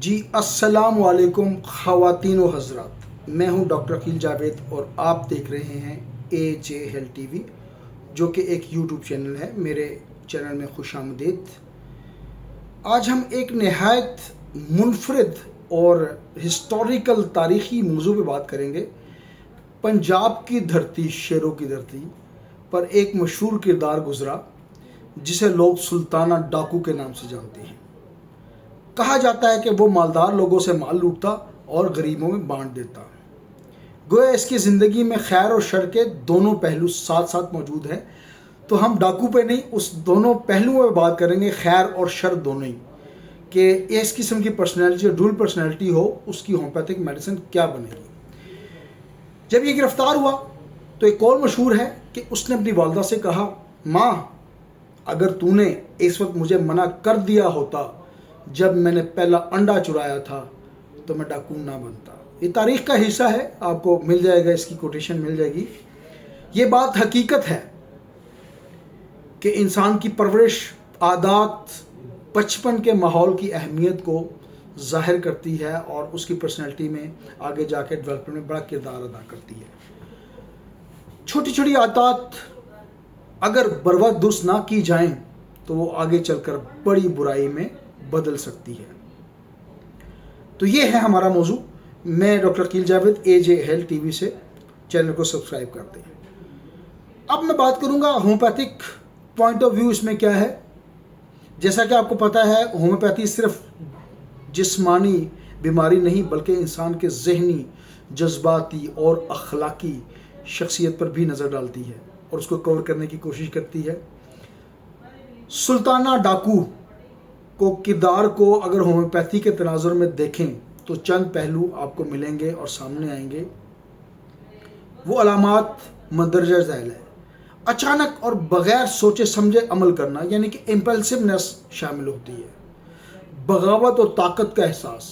جی السلام علیکم خواتین و حضرات، میں ہوں ڈاکٹر عقیل جاوید اور آپ دیکھ رہے ہیں AJ Health TV، جو کہ ایک یوٹیوب چینل ہے۔ میرے چینل میں خوش آمدید۔ آج ہم ایک نہایت منفرد اور ہسٹوریکل تاریخی موضوع پہ بات کریں گے۔ پنجاب کی دھرتی، شیروں کی دھرتی پر ایک مشہور کردار گزرا جسے لوگ سلطانہ ڈاکو کے نام سے جانتے ہیں۔ کہا جاتا ہے کہ وہ مالدار لوگوں سے مال لوٹتا اور غریبوں میں بانٹ دیتا۔ گویا اس کی زندگی میں خیر اور شر کے دونوں پہلو ساتھ ساتھ موجود ہیں، تو ہم ڈاکو پہ نہیں، اس دونوں پہلوؤں پہ بات کریں گے، خیر اور شر دونوں ہی، کہ اس قسم کی پرسنالٹی اور ڈول پرسنالٹی ہو، اس کی ہومیوپیتھک میڈیسن کیا بنے گی۔ جب یہ گرفتار ہوا تو ایک قول مشہور ہے کہ اس نے اپنی والدہ سے کہا، ماں اگر تو نے اس وقت مجھے منع کر دیا ہوتا جب میں نے پہلا انڈا چرایا تھا تو میں ڈاکو نہ بنتا۔ یہ تاریخ کا حصہ ہے، آپ کو مل جائے گا، اس کی کوٹیشن مل جائے گی۔ یہ بات حقیقت ہے کہ انسان کی پرورش، عادات، بچپن کے ماحول کی اہمیت کو ظاہر کرتی ہے اور اس کی پرسنالٹی میں آگے جا کے ڈیولپمنٹ میں بڑا کردار ادا کرتی ہے۔ چھوٹی چھوٹی عادات اگر بروقت درست نہ کی جائیں تو وہ آگے چل کر بڑی برائی میں بدل سکتی ہے۔ تو یہ ہے ہمارا موضوع۔ میں doctor Aqeel Javed, AJ Health TV سے، چینل کو سبسکرائب کرتے ہیں۔ اب میں بات کروں گا ہومیوپیتھک پوائنٹ آف ویو اس میں کیا ہے۔ جیسا کہ آپ کو پتہ ہے، ہومیوپیتھی صرف جسمانی بیماری نہیں بلکہ انسان کے ذہنی، جذباتی اور اخلاقی شخصیت پر بھی نظر ڈالتی ہے اور اس کو کور کرنے کی کوشش کرتی ہے۔ سلطانہ ڈاکو کو کردار کو اگر ہومیوپیتھی کے تناظر میں دیکھیں تو چند پہلو آپ کو ملیں گے اور سامنے آئیں گے۔ وہ علامات مندرجہ ذیل ہے۔ اچانک اور بغیر سوچے سمجھے عمل کرنا، یعنی کہ امپلسونیس شامل ہوتی ہے۔ بغاوت اور طاقت کا احساس،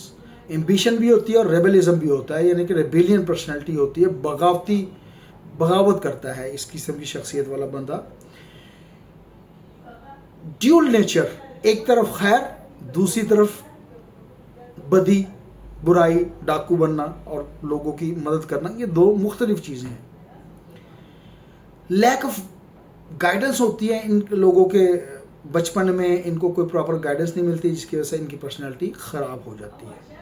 ایمبیشن بھی ہوتی ہے اور ریبلزم بھی ہوتا ہے، یعنی کہ ریبیلین پرسنالٹی ہوتی ہے، بغاوت کرتا ہے اس قسم کی شخصیت والا بندہ۔ ڈیول نیچر، ایک طرف خیر، دوسری طرف بدی، برائی، ڈاکو بننا اور لوگوں کی مدد کرنا، یہ دو مختلف چیزیں ہیں۔ لیک آف گائیڈنس ہوتی ہے ان لوگوں کے بچپن میں، ان کو کوئی پراپر گائیڈنس نہیں ملتی، جس کی وجہ سے ان کی پرسنالٹی خراب ہو جاتی ہے۔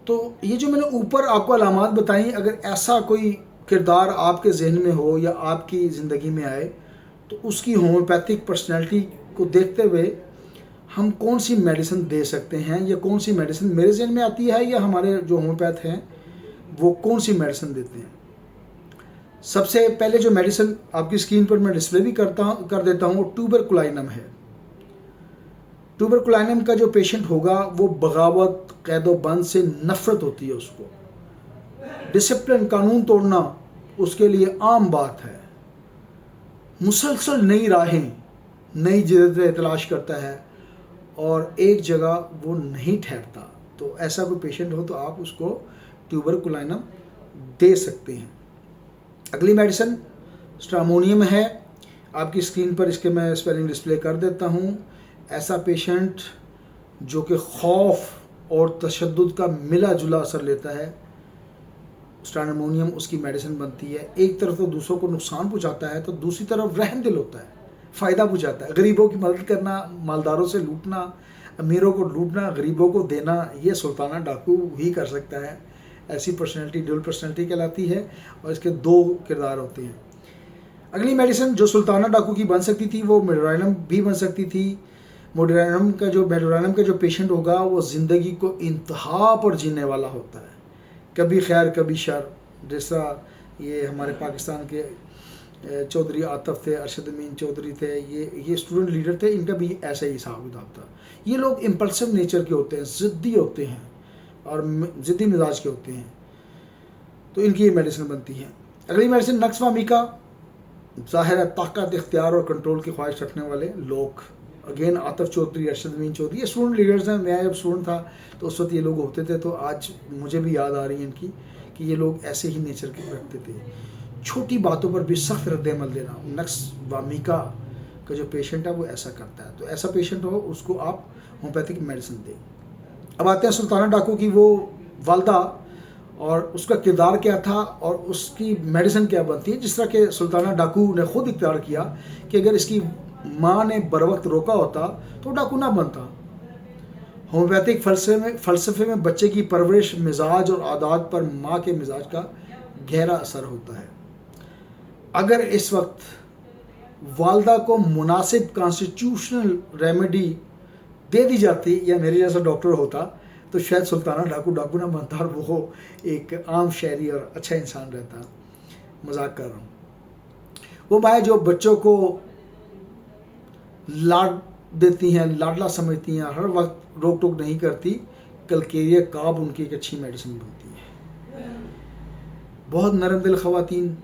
تو یہ جو میں نے اوپر آپ کو علامات بتائیں، اگر ایسا کوئی کردار آپ کے ذہن میں ہو یا آپ کی زندگی میں آئے تو اس کی ہومیوپیتھک پرسنالٹی کو دیکھتے ہوئے ہم کون سی میڈیسن دے سکتے ہیں، یا کون سی میڈیسن میرے ذہن میں آتی ہے، یا ہمارے جو ہومیوپیتھ ہیں وہ کون سی میڈیسن دیتے ہیں۔ سب سے پہلے جو میڈیسن آپ کی اسکرین پر میں ڈسپلے بھی کر دیتا ہوں، وہ ٹیوبرکلائنم ہے۔ ٹیوبرکلائنم کا جو پیشنٹ ہوگا وہ بغاوت، قید و بند سے نفرت ہوتی ہے اس کو۔ ڈسپلن، قانون توڑنا اس کے لیے عام بات ہے۔ مسلسل نئی راہیں، نئی جدتیں تلاش کرتا ہے اور ایک جگہ وہ نہیں ٹھہرتا۔ تو ایسا کوئی پیشنٹ ہو تو آپ اس کو ٹیوبرکلائنم دے سکتے ہیں۔ اگلی میڈیسن اسٹرامونیم ہے۔ آپ کی اسکرین پر اس کے میں اسپیلنگ ڈسپلے کر دیتا ہوں۔ ایسا پیشنٹ جو کہ خوف اور تشدد کا ملا جلا اثر لیتا ہے، اسٹرامونیم اس کی میڈیسن بنتی ہے۔ ایک طرف تو دوسروں کو نقصان پہنچاتا ہے تو دوسری طرف رحم دل ہوتا ہے، فائدہ پہنچاتا ہے۔ غریبوں کی مدد کرنا، مالداروں سے لوٹنا، امیروں کو لوٹنا، غریبوں کو دینا، یہ سلطانہ ڈاکو ہی کر سکتا ہے۔ ایسی پرسنالٹی ڈیول پرسنالٹی کہلاتی ہے اور اس کے دو کردار ہوتے ہیں۔ اگلی میڈیسن جو سلطانہ ڈاکو کی بن سکتی تھی وہ میڈورائنم بھی بن سکتی تھی۔ میڈورائنم کا جو پیشنٹ ہوگا وہ زندگی کو انتہا پر جینے والا ہوتا ہے، کبھی خیر کبھی شر۔ جیسا یہ ہمارے پاکستان کے چودھری عاطف تھے، ارشد امین چودھری تھے، یہ اسٹوڈنٹ لیڈر تھے، ان کا بھی ایسا ہی حساب کتاب تھا۔ یہ لوگ امپلسو نیچر کے ہوتے ہیں، ضدی ہوتے ہیں اور ضدی مزاج کے ہوتے ہیں، تو ان کی یہ میڈیسن بنتی ہے۔ اگلی میڈیسن نقص فہمی کا، ظاہر ہے طاقت، اختیار اور کنٹرول کی خواہش رکھنے والے لوگ۔ اگین عاطف چودھری، ارشد امین چودھری، یہ اسٹوڈنٹ لیڈرز ہیں۔ میں جب اسٹوڈنٹ تھا تو اس وقت یہ لوگ ہوتے تھے، تو آج مجھے بھی یاد آ رہی ہے ان کی کہ یہ لوگ ایسے ہی نیچر کے رکھتے تھے۔ چھوٹی باتوں پر بھی سخت رد عمل دینا، نقص فہمی کا کہ جو پیشنٹ ہے وہ ایسا کرتا ہے. تو ایسا پیشنٹ ہو اس کو آپ ہومیوپیتھک میڈیسن دیں. اب آتے ہیں سلطانہ ڈاکو کی وہ والدہ اور اس کا کردار کیا تھا اور اس کی میڈیسن کیا بنتی ہے. جس طرح کہ سلطانہ ڈاکو نے خود اختیار کیا کہ اگر اس کی ماں نے بر وقت روکا ہوتا تو ڈاکو نہ بنتا. ہومیوپیتھک فلسفے میں بچے کی پرورش، مزاج اور عادات پر ماں کے مزاج کا گہرا اثر ہوتا ہے. اگر اس وقت والدہ کو مناسب کانسٹیٹیوشنل ریمیڈی دے دی جاتی یا میرے جیسا ڈاکٹر ہوتا تو شاید سلطانہ ڈاکو نہ بنتا اور وہ ایک عام شہری اور اچھا انسان رہتا. مذاق کر رہا ہوں. وہ مائیں جو بچوں کو لاڈ دیتی ہیں، لاڈلا سمجھتی ہیں، ہر وقت روک ٹوک نہیں کرتی، کلکیریا کاب ان کی ایک اچھی میڈیسن بنتی ہے. بہت نرم دل خواتین،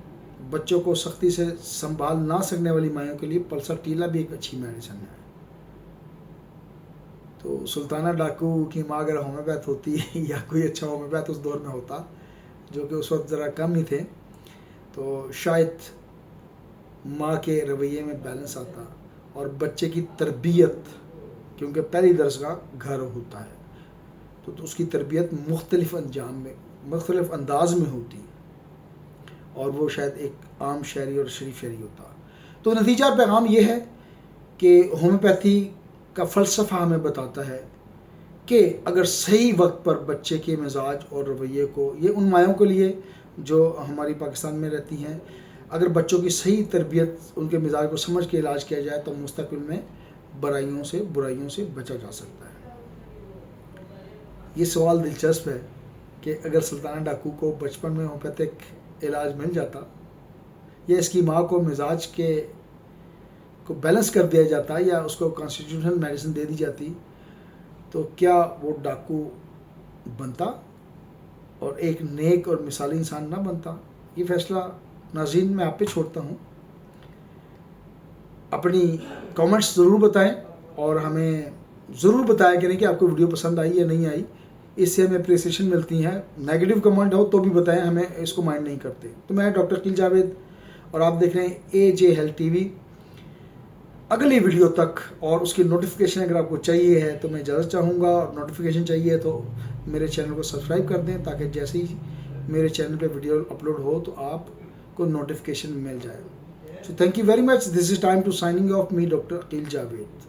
بچوں کو سختی سے سنبھال نہ سکنے والی مائوں کے لیے پلسر ٹیلا بھی ایک اچھی میڈیسن ہے. تو سلطانہ ڈاکو کی ماں اگر ہومیوپیتھ ہوتی یا کوئی اچھا ہومیوپیتھ اس دور میں ہوتا، جو کہ اس وقت ذرا کم ہی تھے، تو شاید ماں کے رویے میں بیلنس آتا اور بچے کی تربیت، کیونکہ پہلی درسگاہ گھر ہوتا ہے تو اس کی تربیت مختلف انداز میں ہوتی اور وہ شاید ایک عام شہری اور شریف شہری ہوتا. تو نتیجہ پیغام یہ ہے کہ ہومیوپیتھی کا فلسفہ ہمیں بتاتا ہے کہ اگر صحیح وقت پر بچے کے مزاج اور رویے کو، یہ ان مائوں کے لیے جو ہماری پاکستان میں رہتی ہیں، اگر بچوں کی صحیح تربیت، ان کے مزاج کو سمجھ کے علاج کیا جائے تو مستقبل میں برائیوں سے بچا جا سکتا ہے. یہ سوال دلچسپ ہے کہ اگر سلطانہ ڈاکو کو بچپن میں ہومیوپیتھک علاج مل جاتا یا اس کی ماں کو مزاج کو بیلنس کر دیا جاتا یا اس کو کانسٹیٹیوشنل میڈیسن دے دی جاتی تو کیا وہ ڈاکو بنتا اور ایک نیک اور مثالی انسان نہ بنتا؟ یہ فیصلہ ناظرین میں آپ پہ چھوڑتا ہوں. اپنی کامنٹس ضرور بتائیں اور ہمیں ضرور بتایا کریں کہ آپ کو ویڈیو پسند آئی یا نہیں آئی. اس سے ہمیں اپریسیشن ملتی ہیں. نیگیٹو کمنٹ ہو تو بھی بتائیں، ہمیں اس کو مائنڈ نہیں کرتے. تو میں ڈاکٹر عقیل جاوید اور آپ دیکھ رہے ہیں AJ Health TV. اگلی ویڈیو تک اور اس کی نوٹیفیکیشن اگر آپ کو چاہیے ہے تو میں اجازت چاہوں گا، اور نوٹیفیکیشن چاہیے تو میرے چینل کو سبسکرائب کر دیں تاکہ جیسے ہی میرے چینل پہ ویڈیو اپلوڈ ہو تو آپ کو نوٹیفیکیشن مل جائے. So thank you very much. This is time to signing off me, Dr. Aqil Javed.